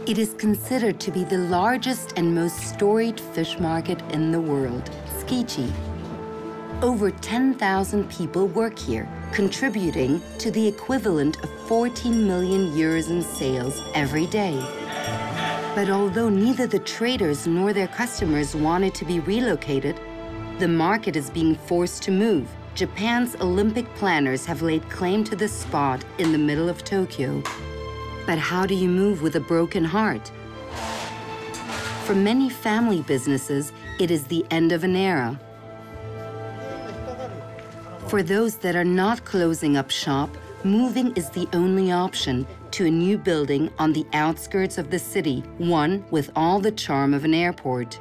It is considered to be the largest and most storied fish market in the world, Tsukiji. Over 10,000 people work here, contributing to the equivalent of 14 million euros in sales every day. But although neither the traders nor their customers wanted to be relocated, the market is being forced to move. Japan's Olympic planners have laid claim to this spot in the middle of Tokyo. But how do you move with a broken heart? For many family businesses, it is the end of an era. For those that are not closing up shop, moving is the only option to a new building on the outskirts of the city, one with all the charm of an airport.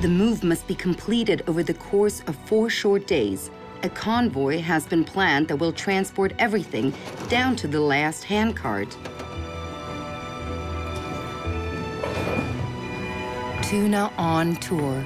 The move must be completed over the course of 4 short days. A convoy has been planned that will transport everything down to the last handcart. Tuna on tour.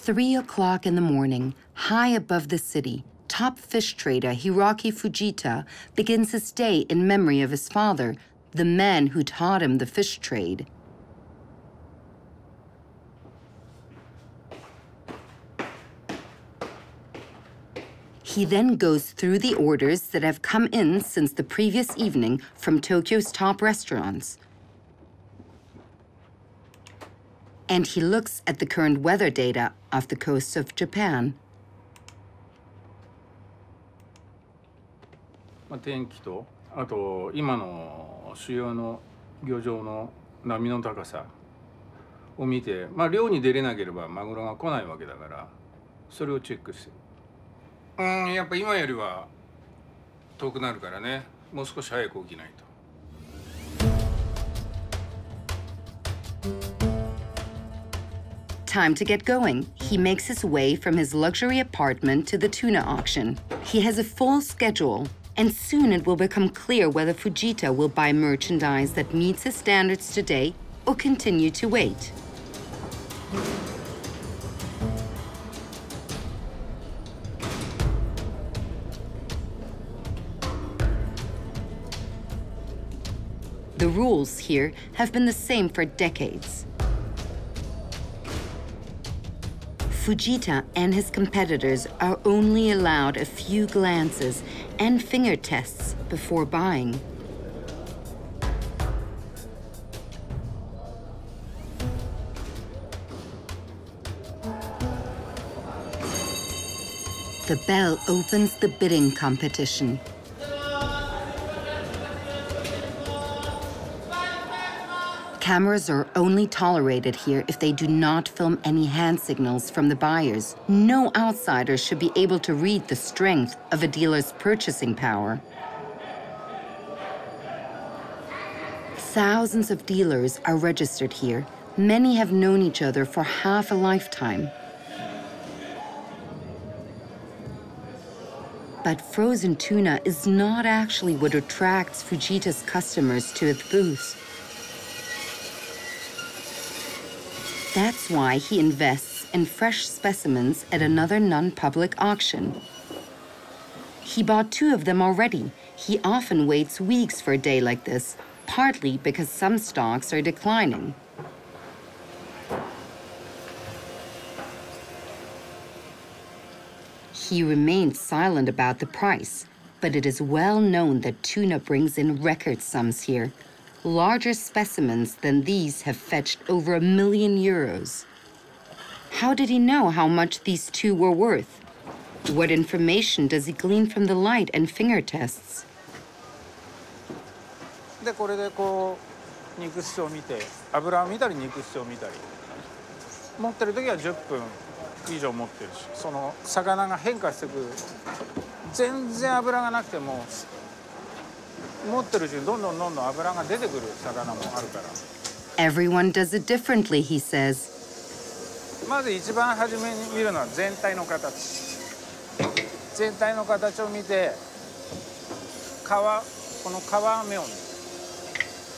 Three o'clock in the morning, high above the city, top fish trader Hiroki Fujita begins his day in memory of his father, the man who taught him the fish trade. He then goes through the orders that have come in since the previous evening from Tokyo's top restaurants. And he looks at the current weather data off the coasts of Japan. 天気と、あと今の主要の漁場の波の高さを見て、漁に出れなければマグロが来ないわけだから、それをチェックしてる。やっぱ今よりは遠くなるからね、もう少し早く起きないと。Time to get going. He makes his way from his luxury apartment to the tuna auction. He has a full schedule, and soon it will become clear whether Fujita will buy merchandise that meets his standards today or continue to wait. The rules here have been the same for decades. Fujita and his competitors are only allowed a few glances and finger tests before buying. The bell opens the bidding competition. Cameras are only tolerated here if they do not film any hand signals from the buyers. No outsider should be able to read the strength of a dealer's purchasing power. Thousands of dealers are registered here. Many have known each other for half a lifetime. But frozen tuna is not actually what attracts Fujita's customers to its booths. That's why he invests in fresh specimens at another non-public auction. He bought 2 of them already. He often waits weeks for a day like this, partly because some stocks are declining. He remains silent about the price, but it is well known that tuna brings in record sums here. Larger specimens than these have fetched over €1 million. How did he know how much these 2 were worth? What information does he glean from the light and finger tests? でこれでこう肉質を見て、油を見たり肉質を見たり、持ってる時は10分以上持ってるし、その魚が変化してくる。全然油がなくても。持ってるうちにどんどん油が出てくる魚もあるから。Everyone does it differently, he says. まず一番初めに見るのは全体の形。全体の形を見て、この皮目を見る。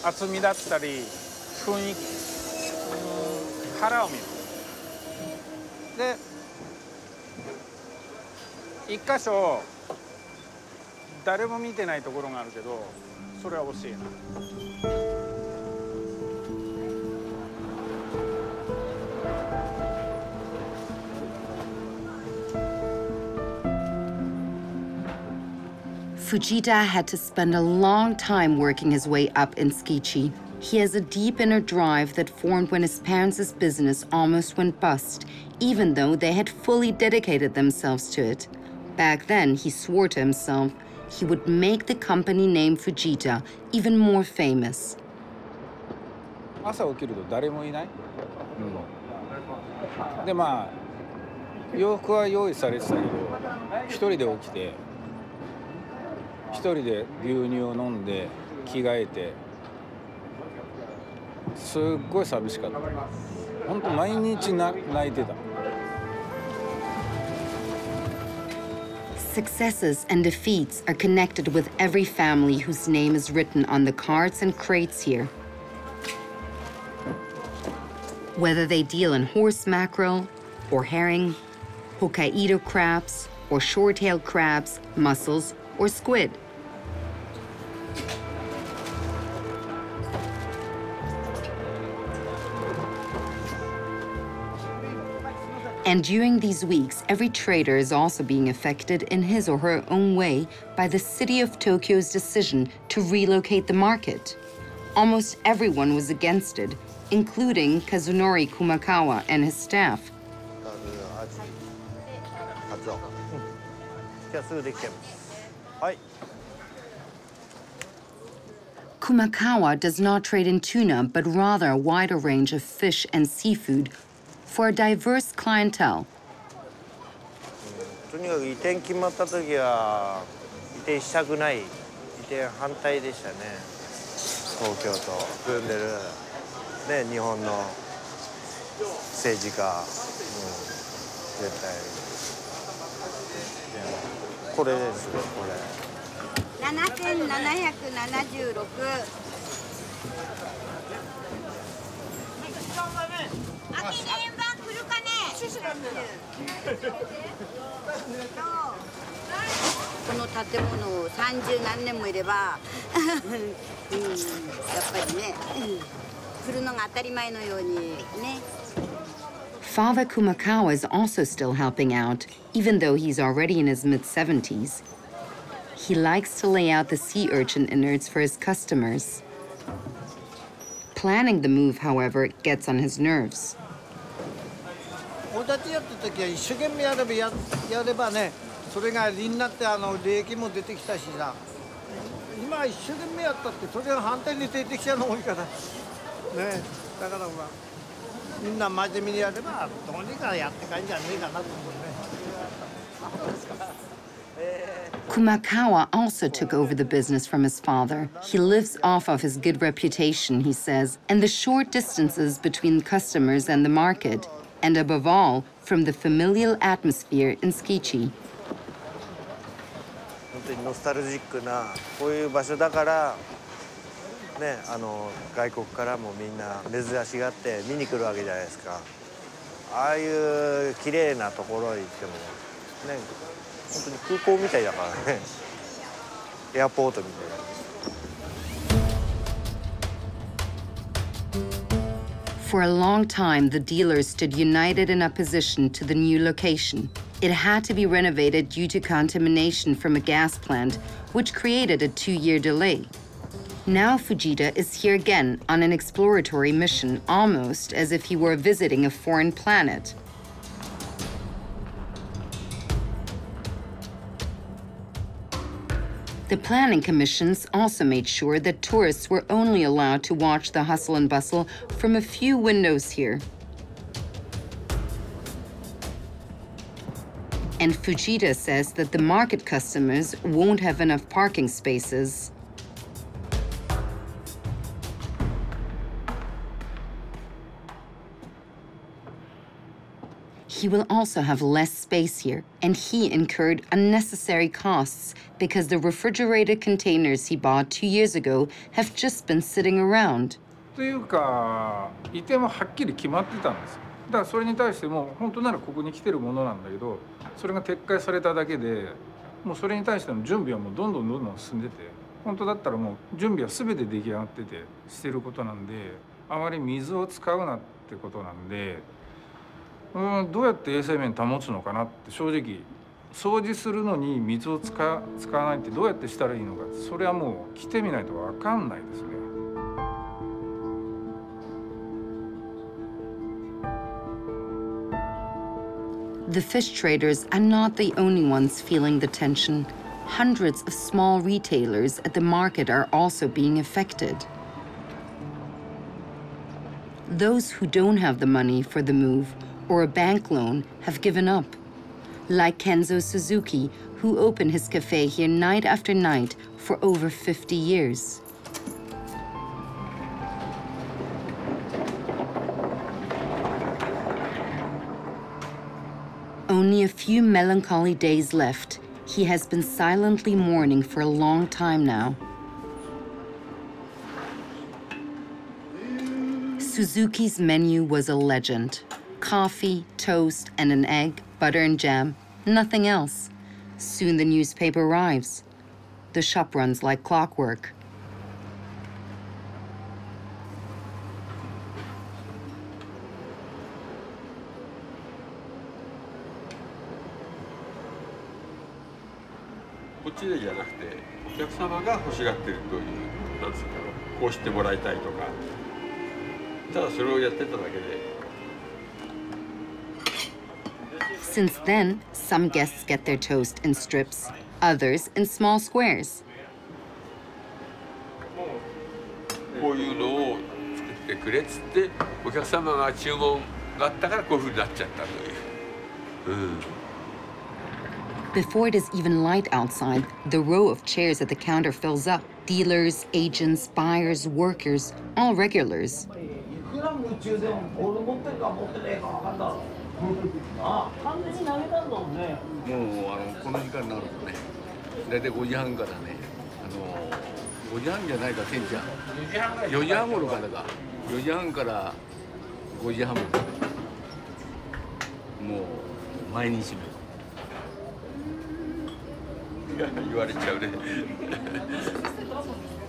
厚みだったり雰囲気、腹を見る。で、一箇所誰も見てないところがあるけど、それは教えない。Fujita had to spend a long time working his way up in Tsukiji. He has a deep inner drive that formed when his parents' business almost went bust, even though they had fully dedicated themselves to it. Back then, he swore to himself he would make the company name Fujita even more famous. 朝起きると誰もいない。で、まあ洋服は用意されてたけど、一人で起きて。一人で牛乳を飲んで着替えてすっごい寂しかった。本当毎日泣いてた。Successes and defeats are connected with every family whose name is written on the carts and crates here. Whether they deal in horse mackerel or herring, Hokkaido crabs or short-tailed crabs, mussels or squid. And during these weeks, every trader is also being affected in his or her own way by the city of Tokyo's decision to relocate the market. Almost everyone was against it, including Kazunori Kumakawa and his staff. Kumakawa does not trade in tuna, but rather a wider range of fish and seafood for a diverse clientele. とにかく移転決まった時は移転したくない、移転反対でしたね。東京と住んでるね、日本の政治家、絶対。これですよ、これ。7776。この建物を30何年もいれば、やっぱりね、来るのが当たり前のようにね。Father Kumakawa is also still helping out, even though he's already in his mid-70s. He likes to lay out the sea urchin innards for his customers. Planning the move, however, gets on his nerves. 俺たちやってた時は一生懸命やればね、それが利になって利益も出てきたしさ。今一生懸命やったってそれが反対に出てきちゃうの多いからね。だからまあみんな真面目にやればどうにかやってかんじゃねえかなと思うね。Kumakawa also took over the business from his father. He lives off of his good reputation, he says, and the short distances between customers and the market, and above all, from the familial atmosphere in Tsukiji. 本当にノスタルジックなこういう場所だからね、外国からもみんな珍しがって見に来るわけじゃないですか。ああいう綺麗なところへ行ってもね、本当に空港みたいだからね。エアポートみたいな。For a long time, the dealers stood united in opposition to the new location. It had to be renovated due to contamination from a gas plant, which created a 2-year delay. Now Fujita is here again on an exploratory mission, almost as if he were visiting a foreign planet. The planning commissions also made sure that tourists were only allowed to watch the hustle and bustle from a few windows here. And Fujita says that the market customers won't have enough parking spaces. he will also have less space here, and he incurred unnecessary costs because the refrigerated containers he bought 2 years ago have just been sitting around. というか、移転ははっきり決まってたんです。だからそれに対しても本当ならここに来てるものなんだけど、それが撤回されただけで、もうそれに対しての準備はもうどんどん進んでて、本当だったらもう準備は全て出来上がっててしてることなんで、あまり水を使うなってことなんで、どうやって衛生面保つのかなって正直掃除するのに水を使わないってどうやってしたらいいのか、それはもう来てみないと分かんないですね。The fish traders are not the only ones feeling the tension. Hundreds of small retailers at the market are also being affected. Those who don't have the money for the move or a bank loan have given up. Like Kenzo Suzuki, who opened his cafe here night after night for over 50 years. Only a few melancholy days left. He has been silently mourning for a long time now. Suzuki's menu was a legend. Coffee, toast, and an egg, butter and jam, nothing else. Soon the newspaper arrives. The shop runs like clockwork. Hereじゃなくて、お客様が欲しがってるという、なんですか、こうしてもらいたいとか、ただそれをやってただけで。Since then, some guests get their toast in strips, others in small squares. こういうのを作ってくれっつって、お客様が注文があったからこういうふうになっちゃったという。Before it is even light outside, the row of chairs at the counter fills up. Dealers, agents, buyers, workers, all regulars. この時間になるとね、大体5時半からね、5時半じゃないか、店長。4時半頃からか。4時半から5時半まで。もう毎日言われちゃうね。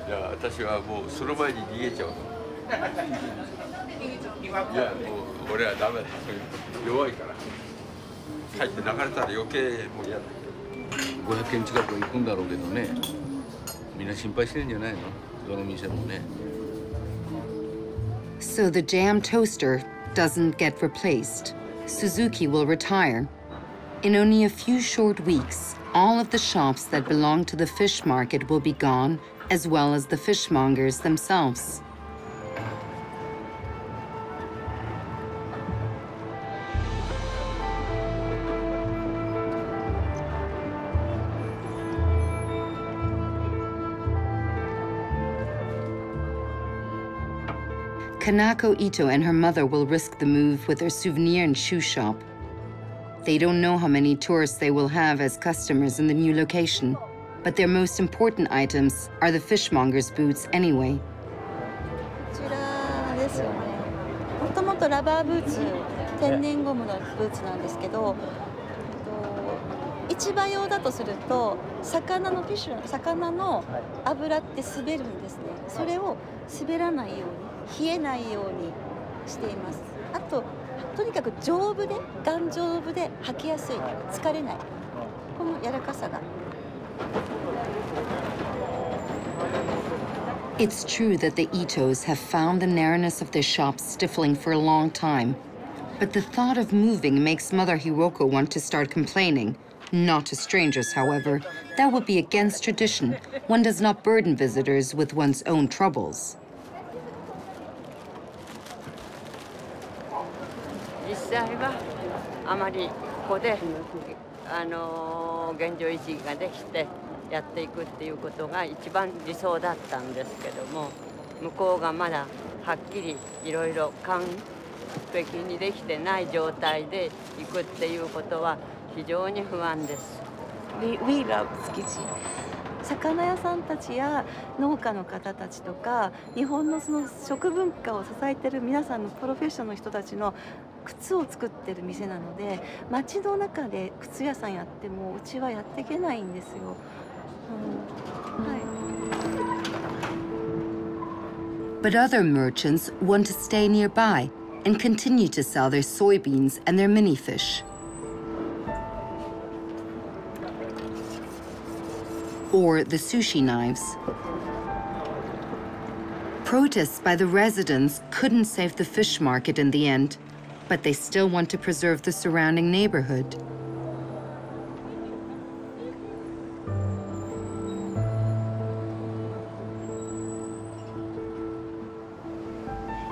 いや、私はもうその前に逃げちゃうの。いや、もう俺はダメだ。弱いから。帰って流れたら余計もう嫌だ。500件近く行くんだろうけどね。みんな心配してるんじゃないの？どの店もね。So the jam toaster doesn't get replaced. Suzuki will retire. In only a few short weeks, all of the shops that belong to the fish market will be gone, as well as the fishmongers themselves. Kanako Ito and her mother will risk the move with their souvenir and shoe shop. They don't know how many tourists they will have as customers in the new location, but their most important items are the fishmongers' boots anyway. こちらですよね。もともとラバーブーツ、天然ゴムのブーツなんですけど、市場用だとすると魚の油って滑るんですね。それを滑らないように、冷えないようにしています。あととにかく丈夫で頑丈夫で履きやすい、疲れない、この柔らかさが。It's true that the Itos have found the narrowness of their shops stifling for a long time, but the thought of moving makes Mother Hiroko want to start complaining. Not to strangers, however. That would be against tradition. One does not burden visitors with one's own troubles. 実際はあまりここで現状維持ができてやっていくっていうことが一番理想だったんですけども、向こうがまだはっきりいろいろ璧にできてない状態で行くっていうことは非常に不安です。We love 築地。魚屋さんたちや農家の方たちとか日本のその食文化を支えてる皆さんのプロフェッショナルの人たちの靴を作ってる店なので、街の中で靴屋さんやってもうちはやっていけないんですよ。はい。But other merchants want to stay nearby and continue to sell their soybeans and their mini fish. Or the sushi knives. Protests by the residents couldn't save the fish market in the end, but they still want to preserve the surrounding neighborhood.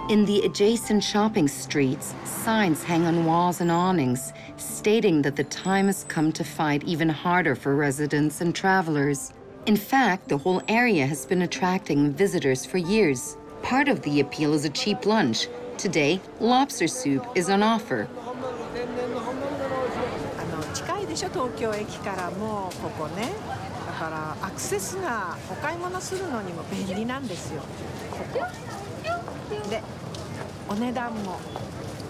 In the adjacent shopping streets, signs hang on walls and awnings, stating that the time has come to fight even harder for residents and travelers. In fact, the whole area has been attracting visitors for years. Part of the appeal is a cheap lunch. Today, lobster soup is on offer. 近いでしょ、東京駅からもここね。だからアクセスがお買い物するのにも便利なんですよ。ここ。で、お値段も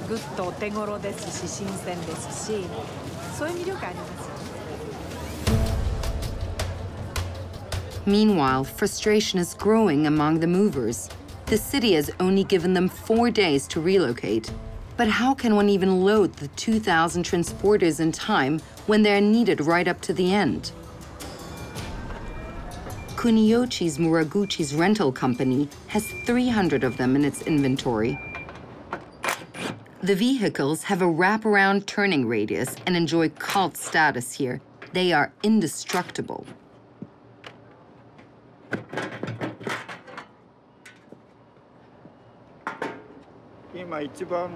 ぐっとお手頃ですし、新鮮ですし、そういう魅力ありますよね。Meanwhile, frustration is growing among the movers. The city has only given them 4 days to relocate. But how can one even load the 2,000 transporters in time when they're needed right up to the end? Kuniochi's Muraguchi's rental company has 300 of them in its inventory. The vehicles have a wraparound turning radius and enjoy cult status here. They are indestructible. 今一番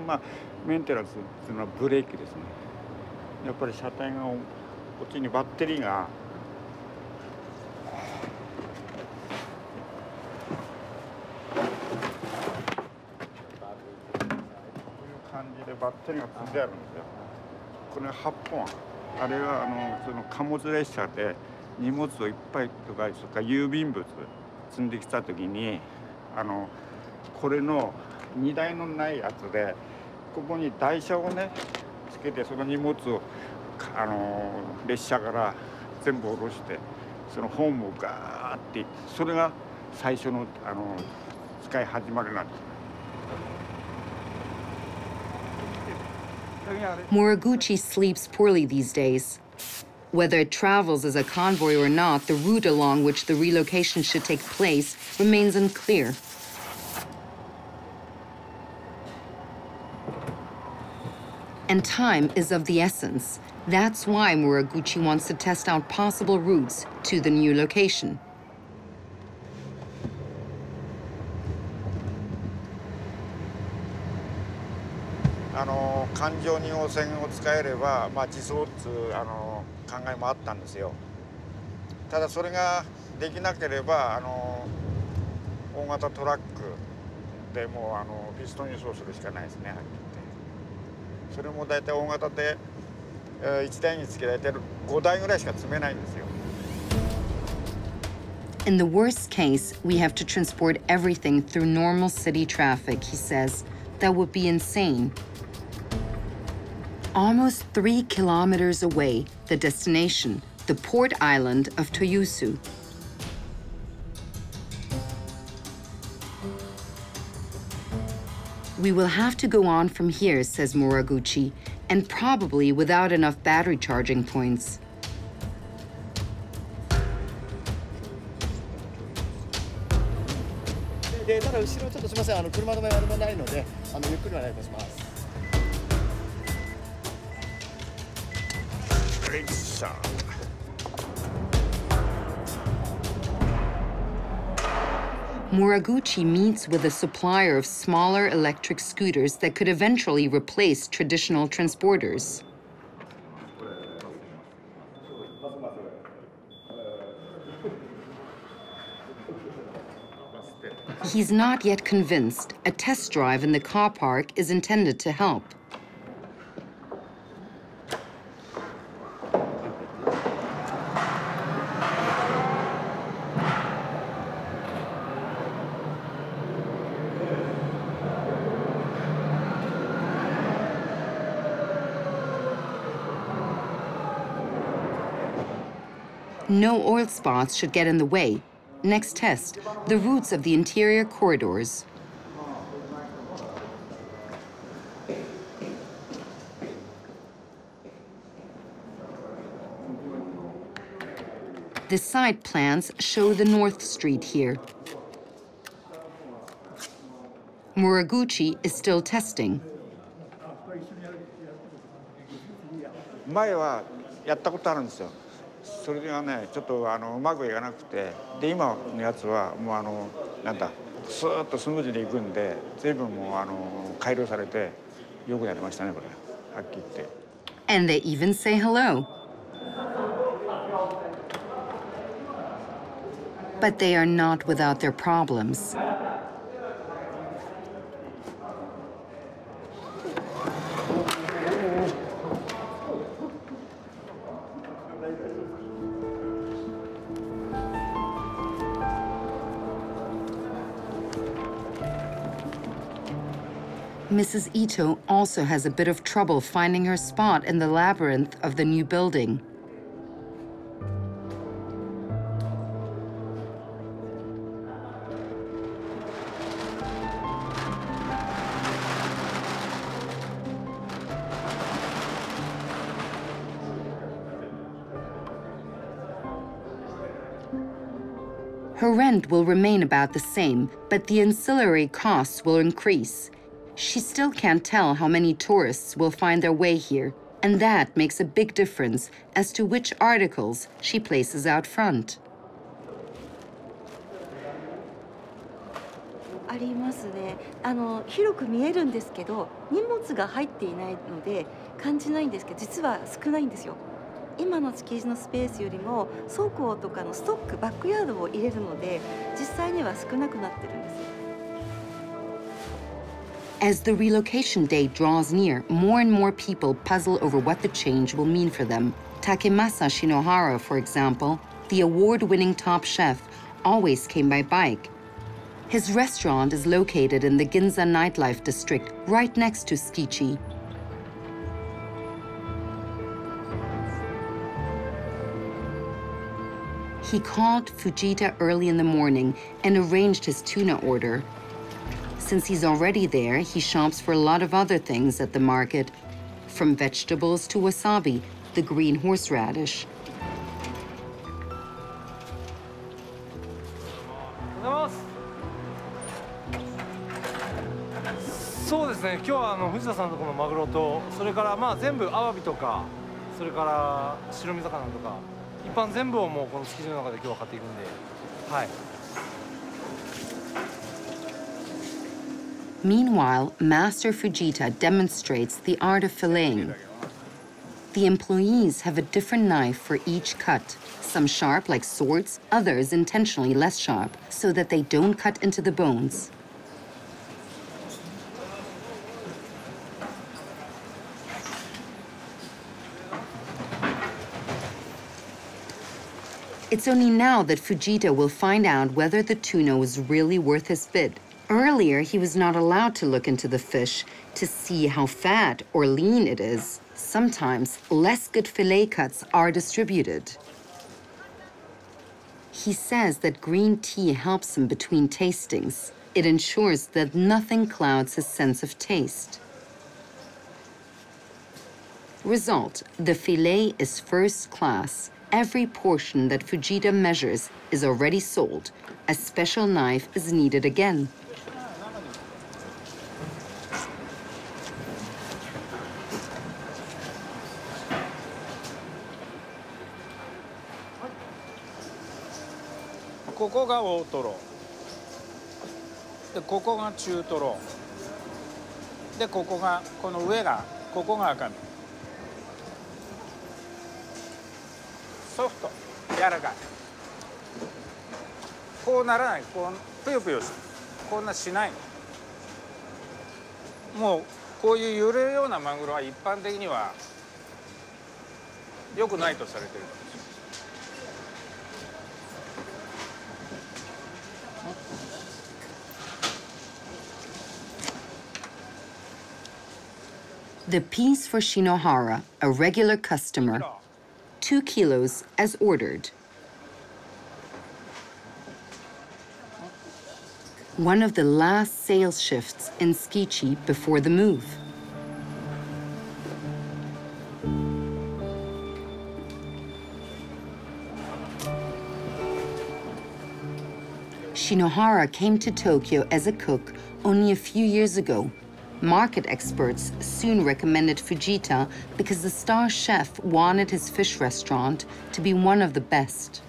メンテナンスっていうのはブレーキですね。やっぱり車体がこっちにバッテリーがこういう感じでバッテリーが積んであるんですよ。これ8本。あれはその貨物列車で荷物をいっぱいとかそれから郵便物積んできた時にこれの荷台のないやつでここに台車をねつけてその荷物を列車から全部下ろしてそのホームをガーってそれが最初の使い始まりなんです。Muraguchi sleeps poorly these days. Whether it travels as a convoy or not, the route along which the relocation should take place remains unclear. And time is of the essence. That's why Muraguchi wants to test out possible routes to the new location. 環状2号線を使えれば自走っていう考えもあったんですよ。ただそれができなければ大型トラックでもうピストン輸送するしかないですね。それも大体大型で1台につき大体5台ぐらいしか積めないんですよ。In the worst case, we have to transport everything through normal city traffic, he says. That would be insane. Almost 3 kilometers away, the destination, the port island of Toyosu. We will have to go on from here, says Muraguchi, and probably without enough battery charging points. Muraguchi meets with a supplier of smaller electric scooters that could eventually replace traditional transporters. he's not yet convinced a test drive in the car park is intended to help. No oil spots should get in the way. Next test, the routes of the interior corridors. The side plans show the North Street here. Muraguchi is still testing. 前はやったことあるんですよ。それがね、ちょっとうまくいかなくて、で今のやつはもうなんだ、スーッとスムーズにいくんで、随分もう改良されてよくやりましたねこれ。はっきり言って。And they even say hello. But they are not without their problems. Mrs. Ito also has a bit of trouble finding her spot in the labyrinth of the new building. Her rent will remain about the same, but the ancillary costs will increase. She still can't tell how many tourists will find their way here, and that makes a big difference as to which articles she places out front. ありますね。広く見えるんですけど、荷物が入っていないので感じないんですけど、実は少ないんですよ。今の築地のスペースよりも倉庫とかのストック、バックヤードを入れるので、実際には少なくなってるんですよ。As the relocation date draws near, more and more people puzzle over what the change will mean for them. Takemasa Shinohara, for example, the award-winning top chef, always came by bike. His restaurant is located in the Ginza nightlife district, right next to Tsukiji. He called Fujita early in the morning and arranged his tuna order. Since he's already there, he shops for a lot of other things at the market, from vegetables to wasabi, the green horseradish. そうですね。今日は藤田さんのところのマグロと、それから全部アワビとか、それから白身魚とか、一般全部をもうこの築地の中で今日は買っていくんで、はい。 Meanwhile, Master Fujita demonstrates the art of filleting. The employees have a different knife for each cut, some sharp like swords, others intentionally less sharp, so that they don't cut into the bones. It's only now that Fujita will find out whether the tuna was really worth his bid. Earlier, he was not allowed to look into the fish to see how fat or lean it is. Sometimes, less good fillet cuts are distributed. He says that green tea helps him between tastings. It ensures that nothing clouds his sense of taste. Result, the fillet is first class. Every portion that Fujita measures is already sold. A special knife is needed again. This is大トロ。で、ここが中トロ。で、ここがこの上がここが赤身。ソフト、柔らかい。こうならない、こうぷよぷよする。こんなしないの。もうこういう揺れるようなマグロは一般的には良くないとされてるんですよ。The piece for Shinohara, a regular customer, 2 kilos as ordered. One of the last sales shifts in Tsukiji before the move. Shinohara came to Tokyo as a cook only a few years ago. Market experts soon recommended Fujita because the star chef wanted his fish restaurant to be one of the best.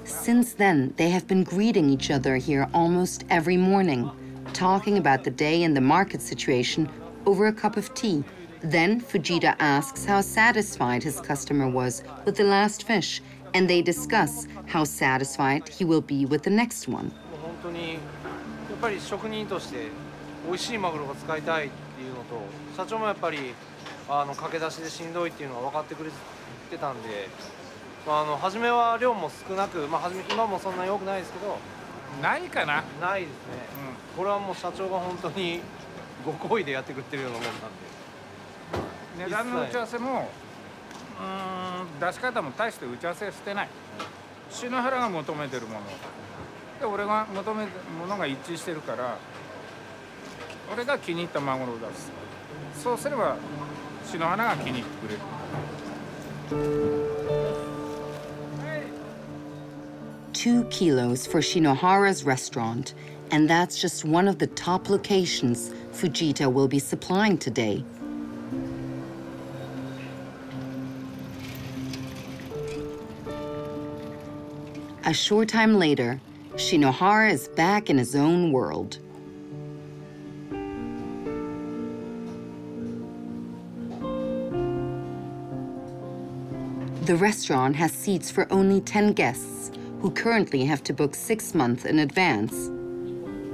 Since then, they have been greeting each other here almost every morning, talking about the day and the market situation over a cup of tea. Then Fujita asks how satisfied his customer was with the last fish, and they discuss how satisfied he will be with the next one. 本当にやっぱり職人として美味しいマグロが使いたいっていうのと、社長もやっぱり駆け出しでしんどいっていうのは分かってくれてたんで、初めは量も少なく、今もそんなに多くないですけど、ないかな。ないですね。これはもう社長が本当にご厚意でやってくれてるようなもんなんで。値段の打ち合わせも出し方も大して打ち合わせしてない。篠原が求めてるもので俺が求めてるものが一致してるから、俺が気に入ったマグロを出す。そうすれば篠原が気に入ってくれる。2 kilos for Shinohara's restaurant, and that's just one of the top locations Fujita will be supplying today. A short time later, Shinohara is back in his own world. The restaurant has seats for only 10 guests, who currently have to book 6 months in advance.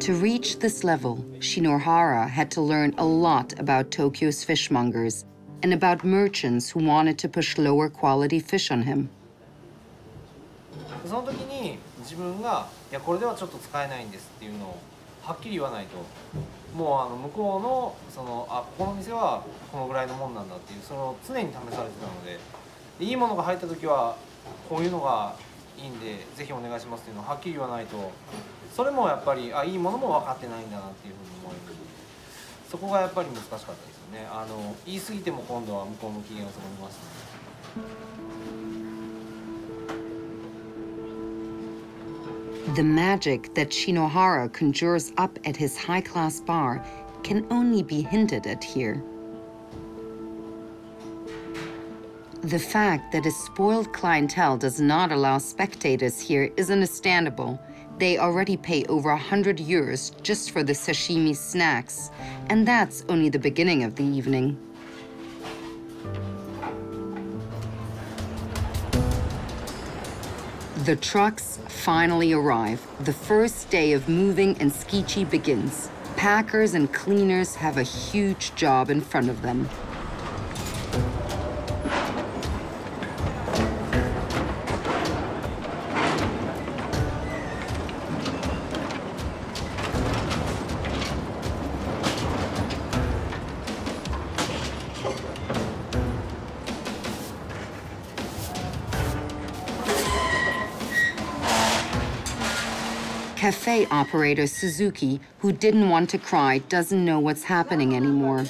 To reach this level, Shinohara had to learn a lot about Tokyo's fishmongers and about merchants who wanted to push lower quality fish on him. その時に自分がいやこれではちょっと使えないんですっていうのをはっきり言わないと、もう向こうのここの店はこのぐらいのもんなんだっていうそれを常に試されてたので、いいものが入った時はこういうのがいいんでぜひお願いしますっていうのをはっきり言わないと、それもやっぱりいいものも分かってないんだなっていうふうに思える。そこがやっぱり難しかったですよね。言い過ぎても今度は向こうの機嫌を損ねますね。The magic that Shinohara conjures up at his high-class bar can only be hinted at here. The fact that his spoiled clientele does not allow spectators here is understandable. They already pay over 100 euros just for the sashimi snacks, and that's only the beginning of the evening. The trucks finally arrive. The first day of moving in Tsukiji begins. Packers and cleaners have a huge job in front of them. Cafe operator Suzuki, who didn't want to cry, doesn't know what's happening anymore.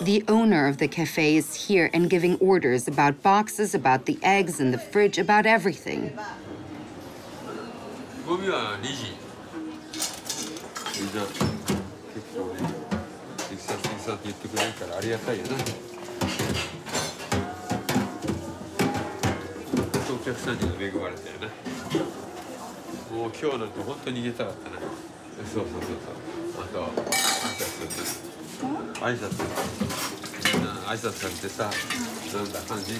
The owner of the cafe is here and giving orders about boxes, about the eggs in the fridge, about everything. そうそうそうそう。あと挨拶みんな挨拶されてさ、なんだ感じぐ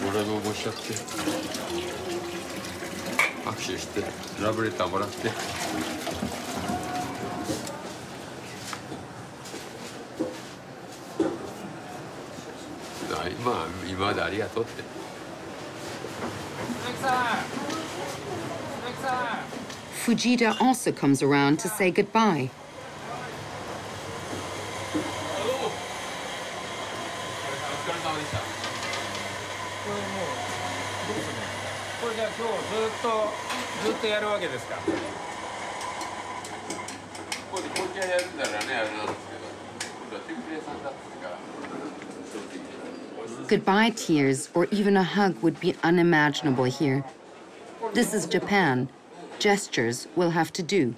俺も申し上げて握手してラブレターもらって。まあ今までありがとうって。Fujita also comes around to say goodbye. Goodbye tears or even a hug would be unimaginable here. This is Japan. Gestures will have to do.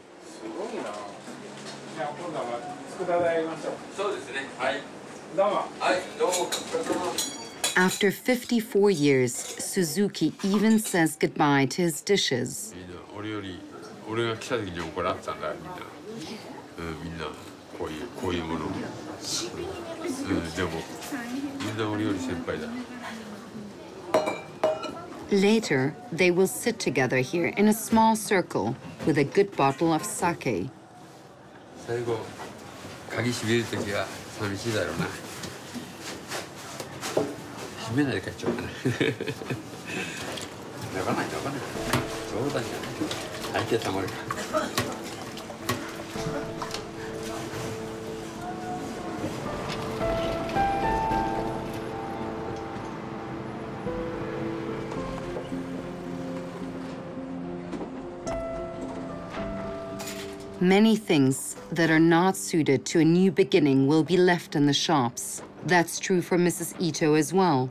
After 54 years, Suzuki even says goodbye to his dishes. Later, they will sit together here in a small circle with a good bottle of sake. Many things that are not suited to a new beginning will be left in the shops. That's true for Mrs. Ito as well.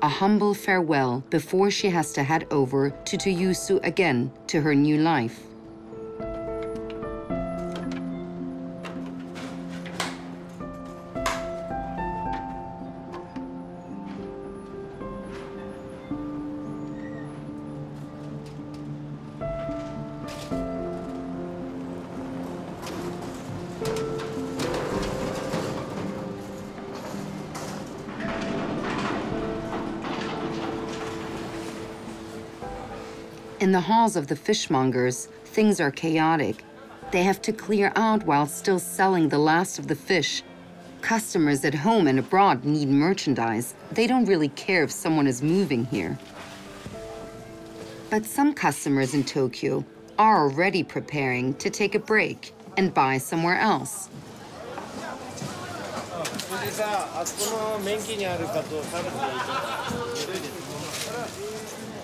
A humble farewell before she has to head over to Toyosu again to her new life. In the halls of the fishmongers, things are chaotic. They have to clear out while still selling the last of the fish. Customers at home and abroad need merchandise. They don't really care if someone is moving here. But some customers in Tokyo are already preparing to take a break and buy somewhere else.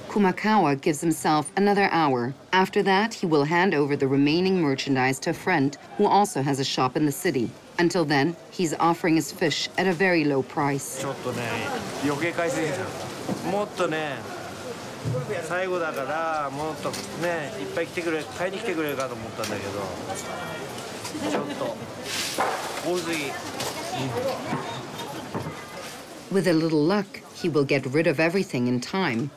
Kumakawa gives himself another hour. After that, he will hand over the remaining merchandise to a friend who also has a shop in the city. Until then, he's offering his fish at a very low price. With a little luck, he will get rid of everything in time.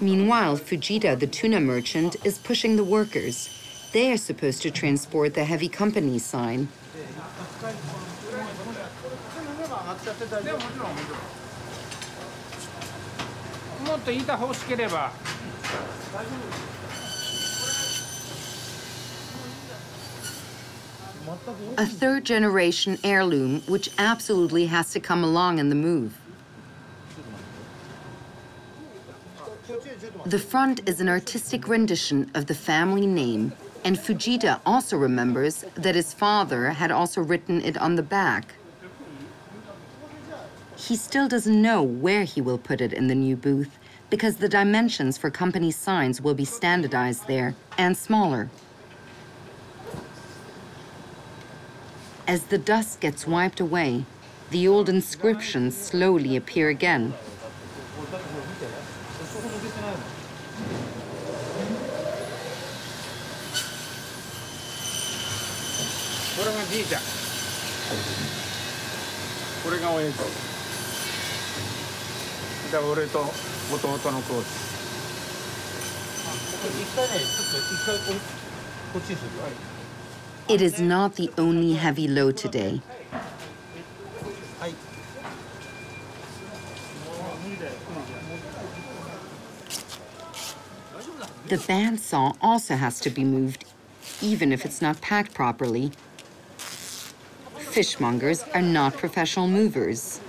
Meanwhile, Fujita, the tuna merchant, is pushing the workers. They are supposed to transport the heavy company sign. A third-generation heirloom which absolutely has to come along in the move. The front is an artistic rendition of the family name, and Fujita also remembers that his father had also written it on the back. He still doesn't know where he will put it in the new booth, because the dimensions for company signs will be standardized there and smaller. As the dust gets wiped away, the old inscriptions slowly appear again. It is not the only heavy load today. The bandsaw also has to be moved, even if it's not packed properly. Fishmongers are not professional movers.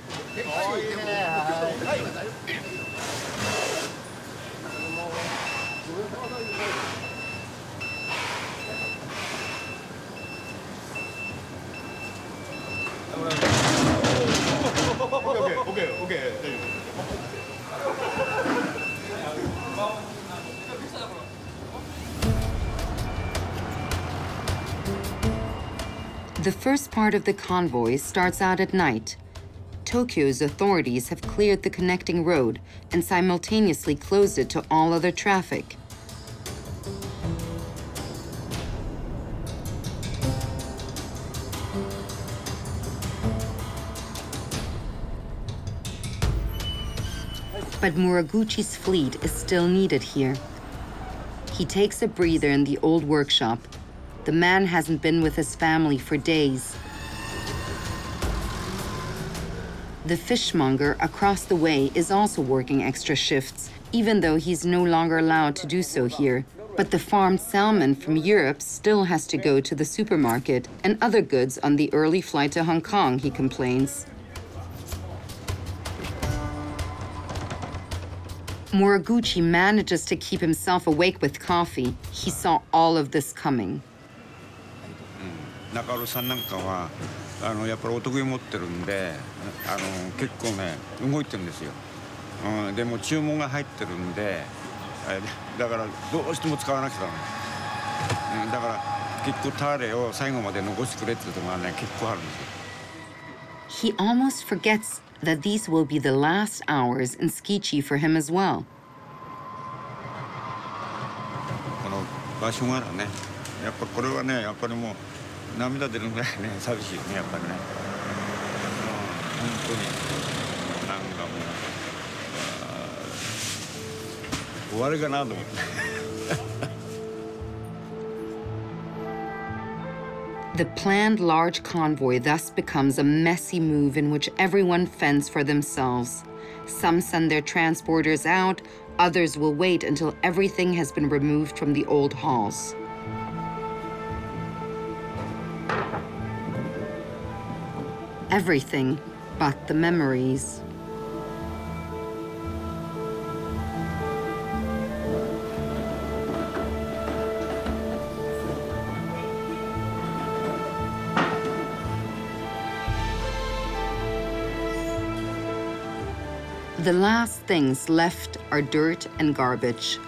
The first part of the convoy starts out at night. Tokyo's authorities have cleared the connecting road and simultaneously closed it to all other traffic. But Muraguchi's fleet is still needed here. He takes a breather in the old workshop. The man hasn't been with his family for days. The fishmonger across the way is also working extra shifts, even though he's no longer allowed to do so here. But the farmed salmon from Europe still has to go to the supermarket and other goods on the early flight to Hong Kong, he complains. Muraguchi manages to keep himself awake with coffee. He saw all of this coming. 中野さんなんかはやっぱりお得意持ってるんで結構ね動いてるんですよ。でも注文が入ってるんでだからどうしても使わなくちゃダメ。だから結構タレを最後まで残してくれっていうのがね結構あるんですよ。 He almost forgets that these will be the last hours in Tsukiji for him as well. この場所がねやっぱこれはねやっぱりもう 涙出るぐらいね寂しいよねやっぱりね。本当になんかもう終わりかなと思って。The planned large convoy thus becomes a messy move in which everyone fends for themselves. Some send their transporters out, others will wait until everything has been removed from the old halls. Everything but the memories. The last things left are dirt and garbage.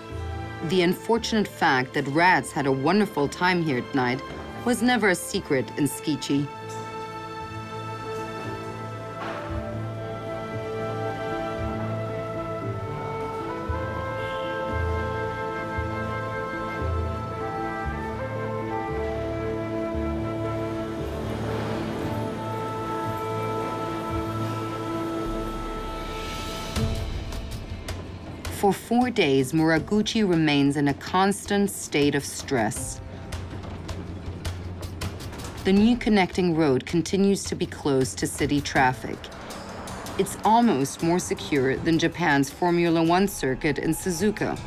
The unfortunate fact that rats had a wonderful time here at night was never a secret in Tsukiji. For 4 days, Muraguchi remains in a constant state of stress. The new connecting road continues to be closed to city traffic. It's almost more secure than Japan's Formula One circuit in Suzuka.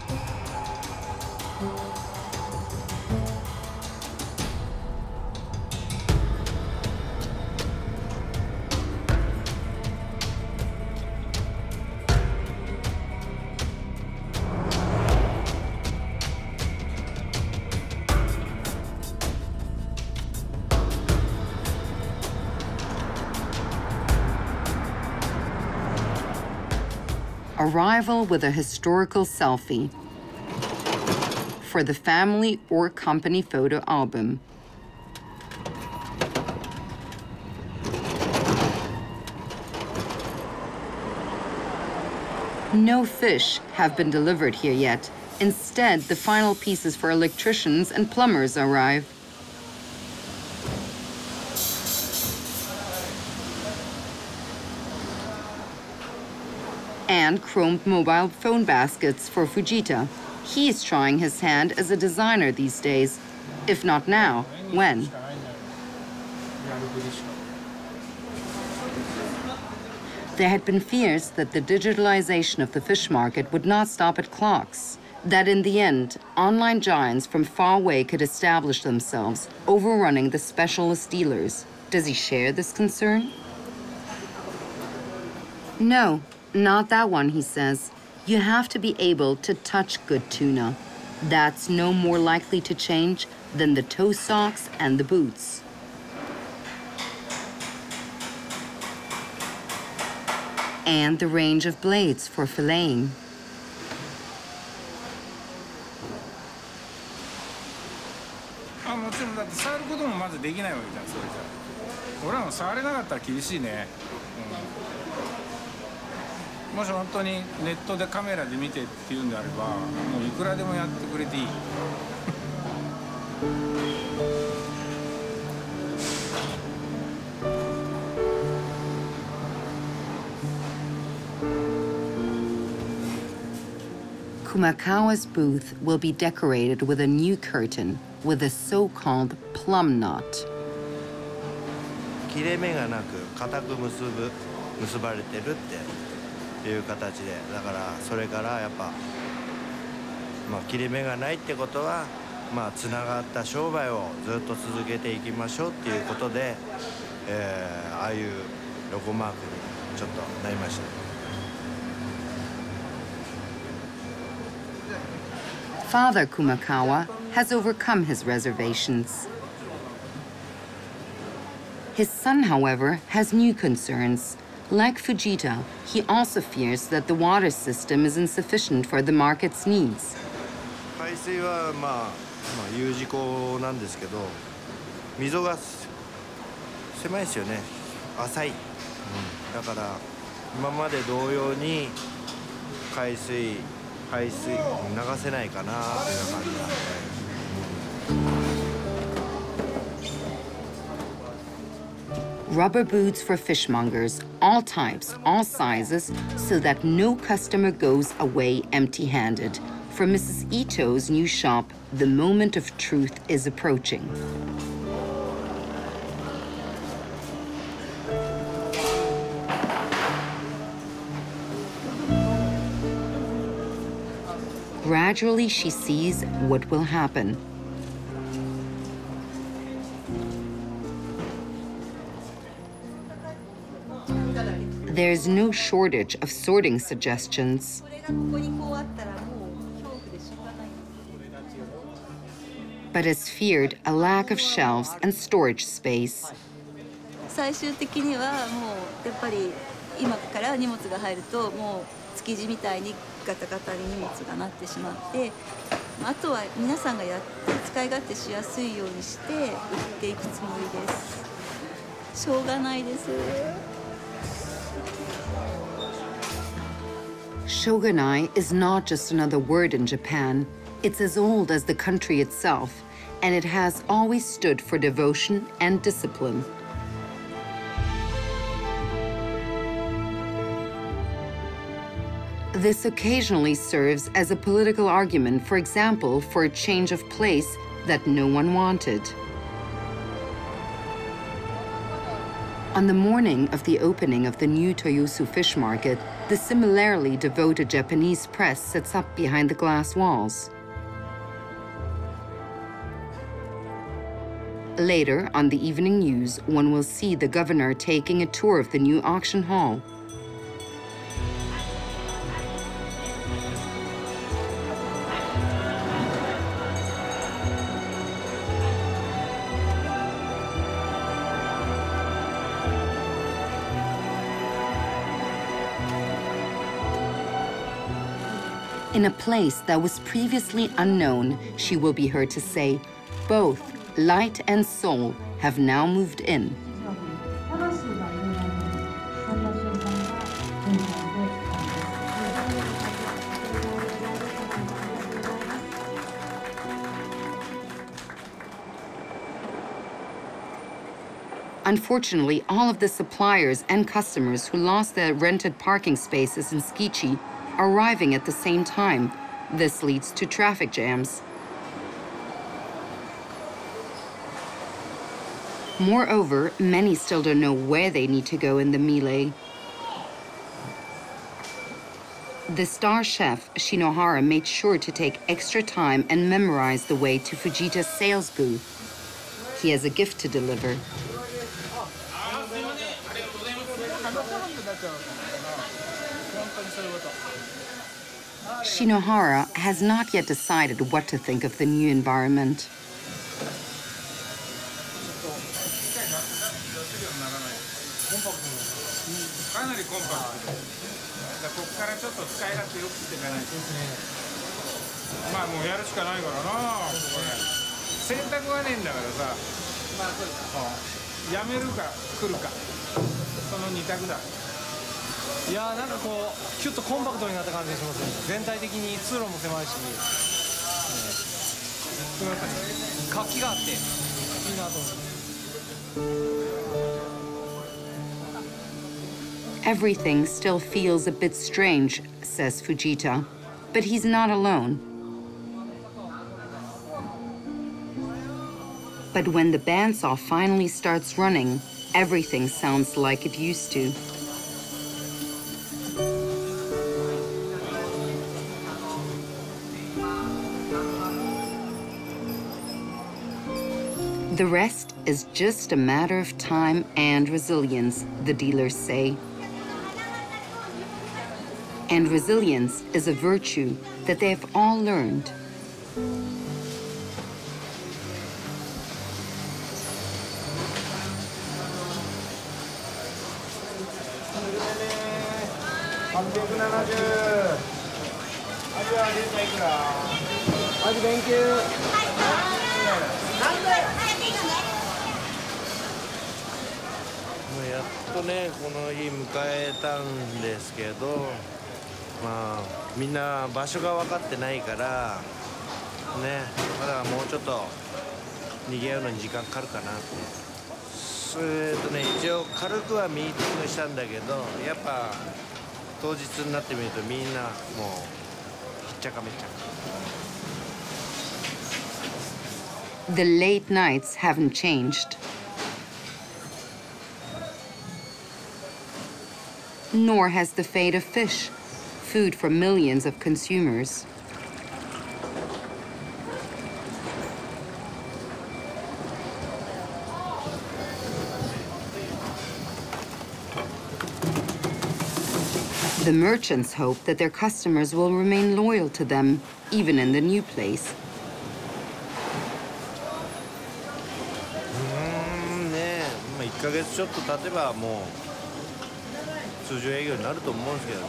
Arrival with a historical selfie for the family or company photo album. No fish have been delivered here yet. Instead, the final pieces for electricians and plumbers arrive. And hand-chromed mobile phone baskets for Fujita. He is trying his hand as a designer these days. If not now, when? There had been fears that the digitalization of the fish market would not stop at clocks, that in the end, online giants from far away could establish themselves, overrunning the specialist dealers. Does he share this concern? No, not that one, he says. You have to be able to touch good tuna. That's no more likely to change than the toe socks and the boots. And the range of blades for filleting. Kumakawa's booth will be decorated with a new curtain with a so-called plum knot. 切れ目がなく固く結ばれてるっていう形で、だからそれからやっぱ切れ目がないってことはつながった商売をずっと続けていきましょうっていうことで、ああいうロゴマークにちょっとなりました。Father Kumakawa has overcome his reservations. His son, however, has new concerns. Like Fujita, he also fears that the water system is insufficient for the market's needs. 海水はU字溝なんですけど、溝が狭いですよね。浅い。だから今まで同様に海水流せないかなという感じなんで。Rubber boots for fishmongers, all types, all sizes, so that no customer goes away empty-handed. For Mrs. Ito's new shop, the moment of truth is approaching. Gradually, she sees what will happen. There's no shortage of sorting suggestions. But as feared a lack of shelves and storage space. 最終的にはもうやっぱり今から荷物が入るともう築地みたいにガタガタに荷物がなってしまって、あとは皆さんがやって使い勝手しやすいようにして売っていくつもりです。しょうがないです。Shogunai is not just another word in Japan. It's as old as the country itself, and it has always stood for devotion and discipline. This occasionally serves as a political argument, for example, for a change of place that no one wanted. On the morning of the opening of the new Toyosu fish market, the similarly devoted Japanese press sits up behind the glass walls. Later, on the evening news, one will see the governor taking a tour of the new auction hall. In a place that was previously unknown, she will be heard to say, both light and soul have now moved in. Unfortunately, all of the suppliers and customers who lost their rented parking spaces in Tsukiji are arriving at the same time. This leads to traffic jams. Moreover, many still don't know where they need to go in the melee. The star chef, Shinohara, made sure to take extra time and memorize the way to Fujita's sales booth. He has a gift to deliver. Shinohara has not yet decided what to think of the new environment.いやなんかこうキュッとコンパクトになった感じがしますね。全体的に通路も狭いし、活気があっていいなと思います。Everything still feels a bit strange, says Fujita, but he's not alone. But when the bandsaw finally starts running, everything sounds like it used to. The rest is just a matter of time and resilience, the dealers say. And resilience is a virtue that they have all learned.やっとねこの日迎えたんですけど、まあみんな場所が分かってないからね、まだもうちょっと賑わうのに時間かかるかなって。それとね一応軽くはミーティングしたんだけど、やっぱ当日になってみるとみんなもうひっちゃかめっちゃか。The late nights haven't changed. Nor has the fate of fish, food for millions of consumers. The merchants hope that their customers will remain loyal to them, even in the new place. ね、まあ1ヶ月ちょっと経てばもう通常営業になると思うんですけどね。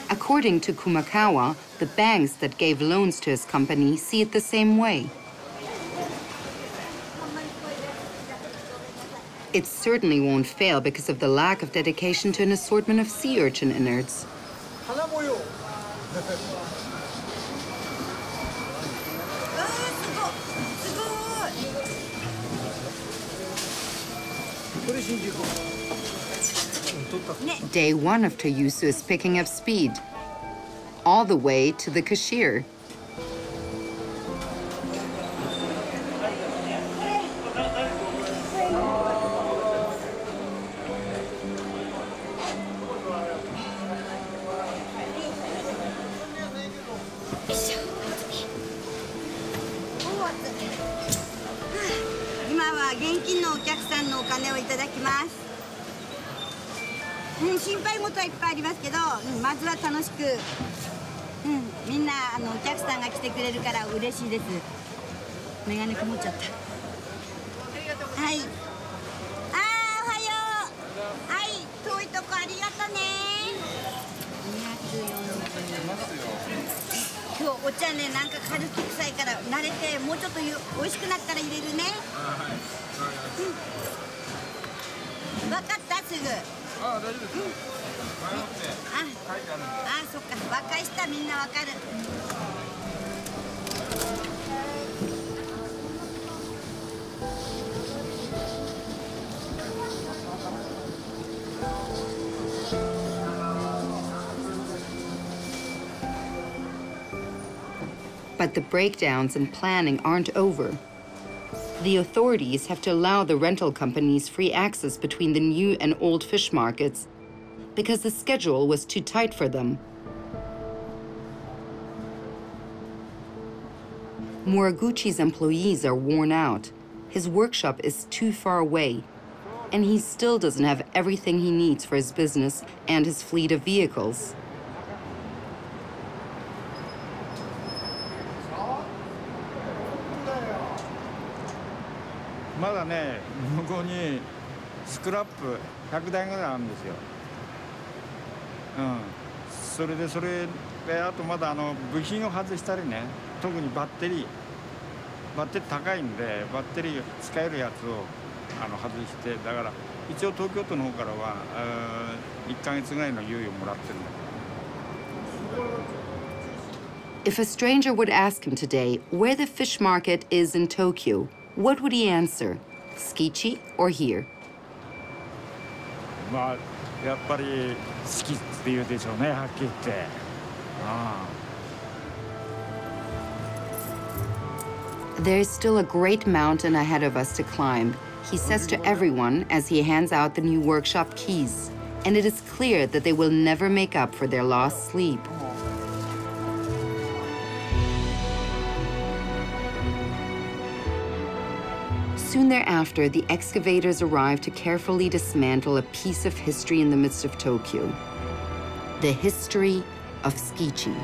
According to Kumakawa, the banks that gave loans to his company see it the same way. It certainly won't fail because of the lack of dedication to an assortment of sea urchin innards. Day one of Toyusu is picking up speed, all the way to the cashier. But the breakdowns and planning aren't over. The authorities have to allow the rental companies free access between the new and old fish markets because the schedule was too tight for them. Moriguchi's employees are worn out. His workshop is too far away, and he still doesn't have everything he needs for his business and his fleet of vehicles. まだね、向こうにスクラップ100台ぐらいあるんですよ。それであとまだ部品を外したりね、特にバッテリー高いんでバッテリー使えるやつを外して、だから一応東京都の方からは1ヶ月ぐらいの猶予もらってるんだけど。 If a stranger would ask him today where the fish market is in Tokyo, what would he answer? Tsukiji or here? まあやっぱりtsukijiって言うでしょうね、はっきり言って。There's still a great mountain ahead of us to climb, he says to everyone as he hands out the new workshop keys. And it is clear that they will never make up for their lost sleep. Soon thereafter, the excavators arrive to carefully dismantle a piece of history in the midst of Tokyo. The history of Tsukiji.